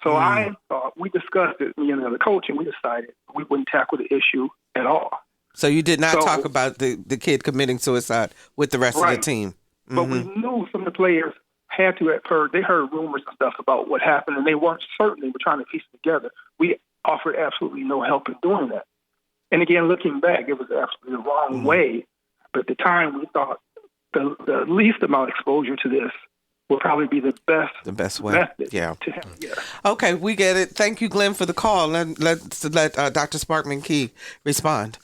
Speaker 9: So I thought, we discussed it, me and the other coach, and we decided we wouldn't tackle the issue at all.
Speaker 1: So you did not talk about the kid committing suicide with the rest of the team.
Speaker 9: But we knew some of the players had to have heard. They heard rumors and stuff about what happened, and they weren't certain. They were trying to piece it together. We offered absolutely no help in doing that. And again, looking back, it was absolutely the wrong way. But at the time, we thought the least amount of exposure to this will probably be the best way.
Speaker 1: Yeah. Okay, we get it. Thank you, Glenn, for the call. Let's let Dr. Sparkman-Key respond.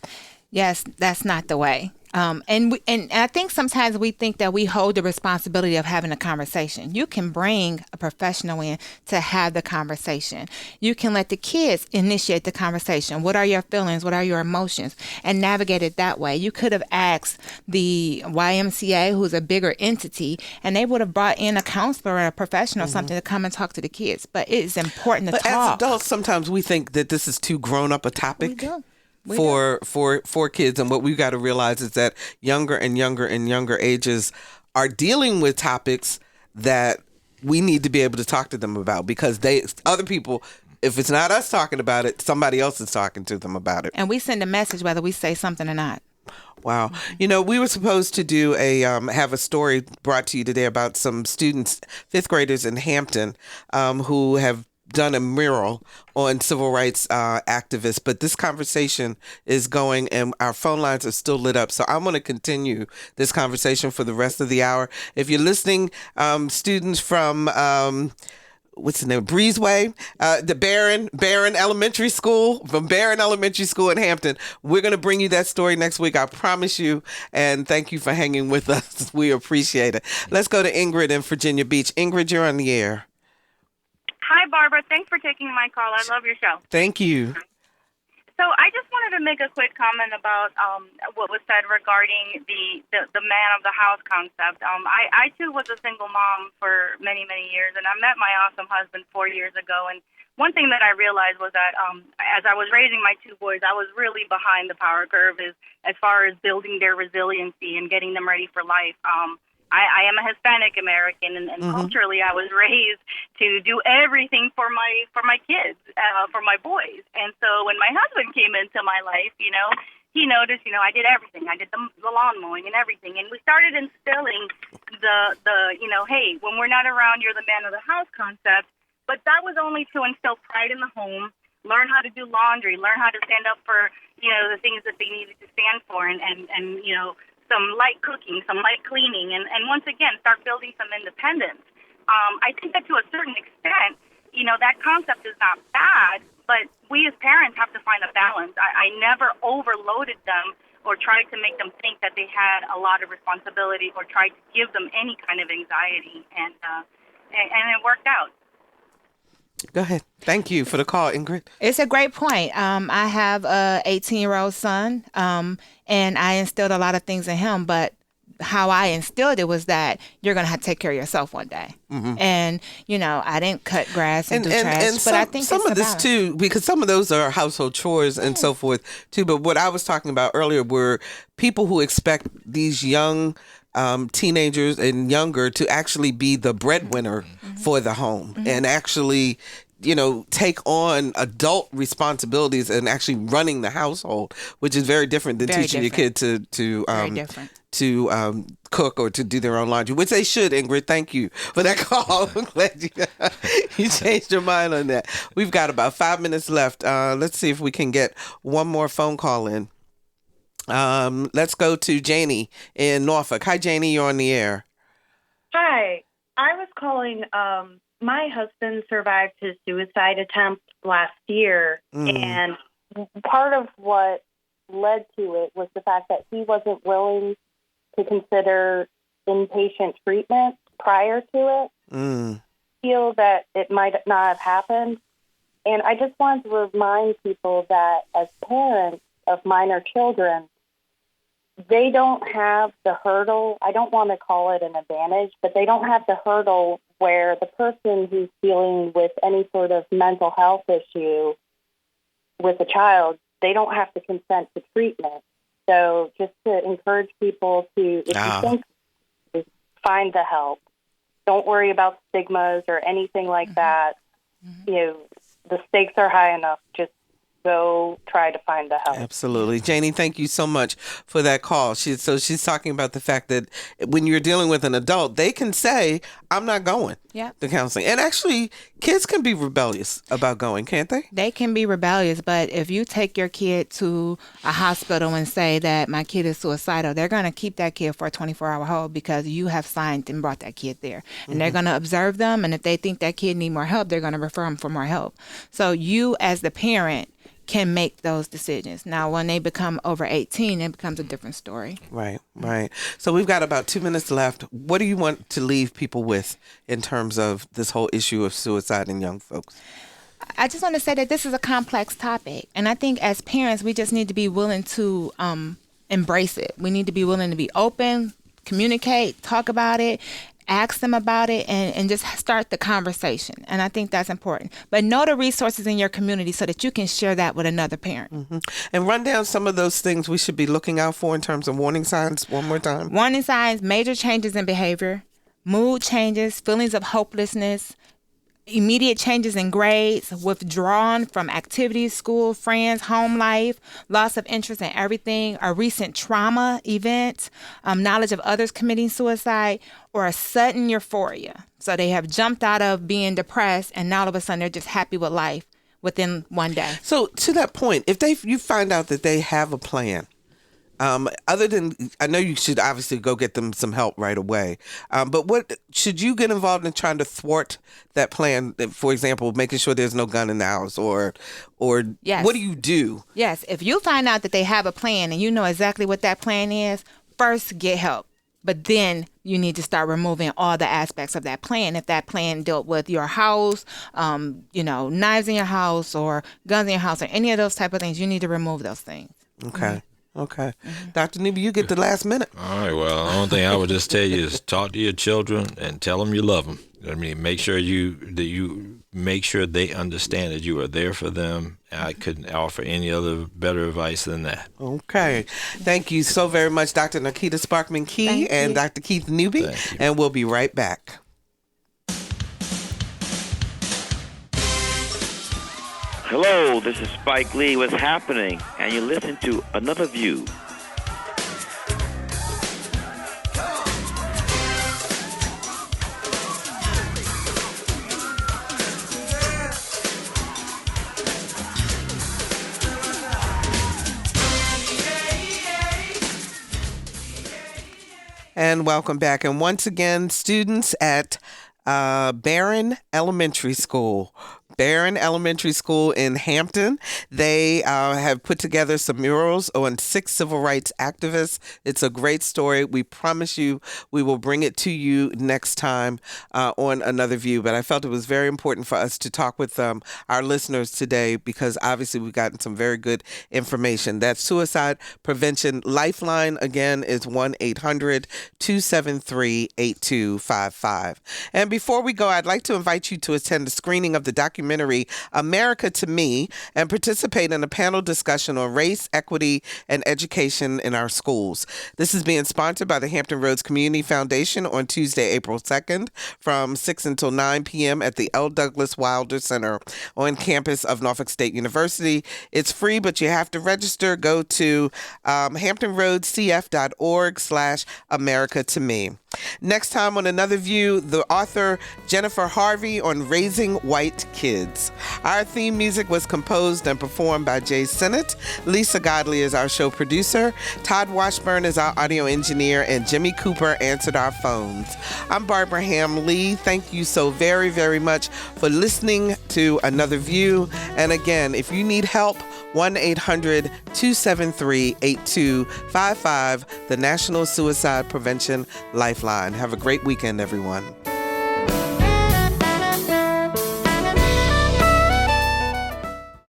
Speaker 3: Yes, that's not the way. And I think sometimes we think that we hold the responsibility of having a conversation. You can bring a professional in to have the conversation. You can let the kids initiate the conversation. What are your feelings? What are your emotions? And navigate it that way. You could have asked the YMCA, who's a bigger entity, and they would have brought in a counselor or a professional or something to come and talk to the kids. But it is important to talk.
Speaker 1: But as adults, sometimes we think that this is too grown up a topic.
Speaker 3: We do.
Speaker 1: For kids, and what we've got to realize is that younger and younger ages are dealing with topics that we need to be able to talk to them about, because other people, if it's not us talking about it, somebody else is talking to them about it.
Speaker 3: And we send a message whether we say something or not.
Speaker 1: Wow. You know, we were supposed to do have a story brought to you today about some students, 5th graders in Hampton, who have done a mural on civil rights activists, but this conversation is going and our phone lines are still lit up. So I'm going to continue this conversation for the rest of the hour. If you're listening, students from what's the name? Breezeway, the Barron Elementary School, from Barron Elementary School in Hampton. We're going to bring you that story next week. I promise you. And thank you for hanging with us. We appreciate it. Let's go to Ingrid in Virginia Beach. Ingrid, you're on the air.
Speaker 10: Hi, Barbara. Thanks for taking my call. I love your show.
Speaker 1: Thank you.
Speaker 10: So I just wanted to make a quick comment about what was said regarding the man of the house concept. I too was a single mom for many, many years, and I met my awesome husband 4 years ago. And one thing that I realized was that as I was raising my 2 boys, I was really behind the power curve as far as building their resiliency and getting them ready for life. I am a Hispanic American, and culturally, I was raised to do everything for my kids, for my boys. And so when my husband came into my life, he noticed, I did everything. I did the lawn mowing and everything. And we started instilling the hey, when we're not around, you're the man of the house concept. But that was only to instill pride in the home, learn how to do laundry, learn how to stand up for, the things that they needed to stand for, and some light cooking, some light cleaning, and once again, start building some independence. I think that to a certain extent, that concept is not bad, but we as parents have to find a balance. I never overloaded them or tried to make them think that they had a lot of responsibility or tried to give them any kind of anxiety, and it worked out.
Speaker 1: Go ahead. Thank you for the call, Ingrid.
Speaker 3: It's a great point. I have a 18-year-old son, and I instilled a lot of things in him, but how I instilled it was that you're going to have to take care of yourself one day. Mm-hmm. And, I didn't cut grass and do trash, but I think
Speaker 1: some of this too, because some of those are household chores and so forth too. But what I was talking about earlier were people who expect these young teenagers and younger to actually be the breadwinner for the home and actually, take on adult responsibilities and actually running the household, which is very different than teaching your kid to cook or to do their own laundry, which they should. Ingrid, thank you for that call. I'm glad you changed your mind on that. We've got about 5 minutes left. Let's see if we can get one more phone call in. Let's go to Janie in Norfolk. Hi, Janie. You're on the air.
Speaker 11: Hi. I was calling. My husband survived his suicide attempt last year, and part of what led to it was the fact that he wasn't willing to consider inpatient treatment prior to it. Feel that it might not have happened. And I just wanted to remind people that as parents of minor children, they don't have the hurdle. I don't want to call it an advantage, but they don't have the hurdle where the person who's dealing with any sort of mental health issue with a child, they don't have to consent to treatment. So just to encourage people to, if you think, find the help. Don't worry about stigmas or anything like that. You know, the stakes are high enough. Just go try to find the help.
Speaker 1: Absolutely. Janie, thank you so much for that call. She's talking about the fact that when you're dealing with an adult, they can say, I'm not going to counseling. And actually, kids can be rebellious about going, can't they?
Speaker 3: They can be rebellious, but if you take your kid to a hospital and say that my kid is suicidal, they're going to keep that kid for a 24-hour hold because you have signed and brought that kid there. And they're going to observe them, and if they think that kid need more help, they're going to refer them for more help. So you, as the parent, can make those decisions. Now, when they become over 18, it becomes a different story.
Speaker 1: Right. So we've got about 2 minutes left. What do you want to leave people with in terms of this whole issue of suicide in young folks?
Speaker 3: I just want to say that this is a complex topic. And I think as parents, we just need to be willing to embrace it. We need to be willing to be open, communicate, talk about it, ask them about it, and just start the conversation. And I think that's important. But know the resources in your community so that you can share that with another parent.
Speaker 1: And run down some of those things we should be looking out for in terms of warning signs one more time.
Speaker 3: Warning signs: major changes in behavior, mood changes, feelings of hopelessness, immediate changes in grades, withdrawn from activities, school, friends, home life, loss of interest in everything, a recent trauma event, knowledge of others committing suicide, or a sudden euphoria. So they have jumped out of being depressed and now all of a sudden they're just happy with life within one day.
Speaker 1: So to that point, if you find out that they have a plan, other than, I know you should obviously go get them some help right away, but what should you get involved in trying to thwart that plan? For example, making sure there's no gun in the house, or
Speaker 3: Yes.
Speaker 1: What do you do?
Speaker 3: Yes, if you find out that they have a plan and you know exactly what that plan is, first get help. But then you need to start removing all the aspects of that plan. If that plan dealt with your house, knives in your house or guns in your house or any of those type of things, you need to remove those things.
Speaker 1: Okay. Dr. Newby, you get the last minute.
Speaker 4: All right. Well, the only thing I would just tell you is talk to your children and tell them you love them. I mean, make sure you make sure they understand that you are there for them. I couldn't offer any other better advice than that.
Speaker 1: Okay. Thank you so very much, Dr. Narketta Sparkman-Key and Dr. Keith Newby. And we'll be right back.
Speaker 12: Hello, this is Spike Lee. What's happening? And you listen to Another View.
Speaker 1: And welcome back. And once again, students at Barron Elementary School. Barron Elementary School in Hampton. They have put together some murals on 6 civil rights activists. It's a great story. We promise you we will bring it to you next time on Another View. But I felt it was very important for us to talk with our listeners today because obviously we've gotten some very good information. That suicide prevention lifeline, again, is 1-800-273-8255. And before we go, I'd like to invite you to attend a screening of the documentary America to Me and participate in a panel discussion on race, equity, and education in our schools. This is being sponsored by the Hampton Roads Community Foundation on Tuesday, April 2nd from 6 until 9 p.m. at the L. Douglas Wilder Center on campus of Norfolk State University. It's free, but you have to register. Go to hamptonroadcf.org/America to Me. Next time on Another View, the author Jennifer Harvey on raising white kids. Our theme music was composed and performed by Jay Sennett. Lisa Godley is our show producer. Todd Washburn is our audio engineer, and Jimmy Cooper answered our phones. I'm Barbara Ham-Lee. Thank you so very, very much for listening to Another View. And again, if you need help, 1-800-273-8255, the National Suicide Prevention Lifeline. Have a great weekend, everyone.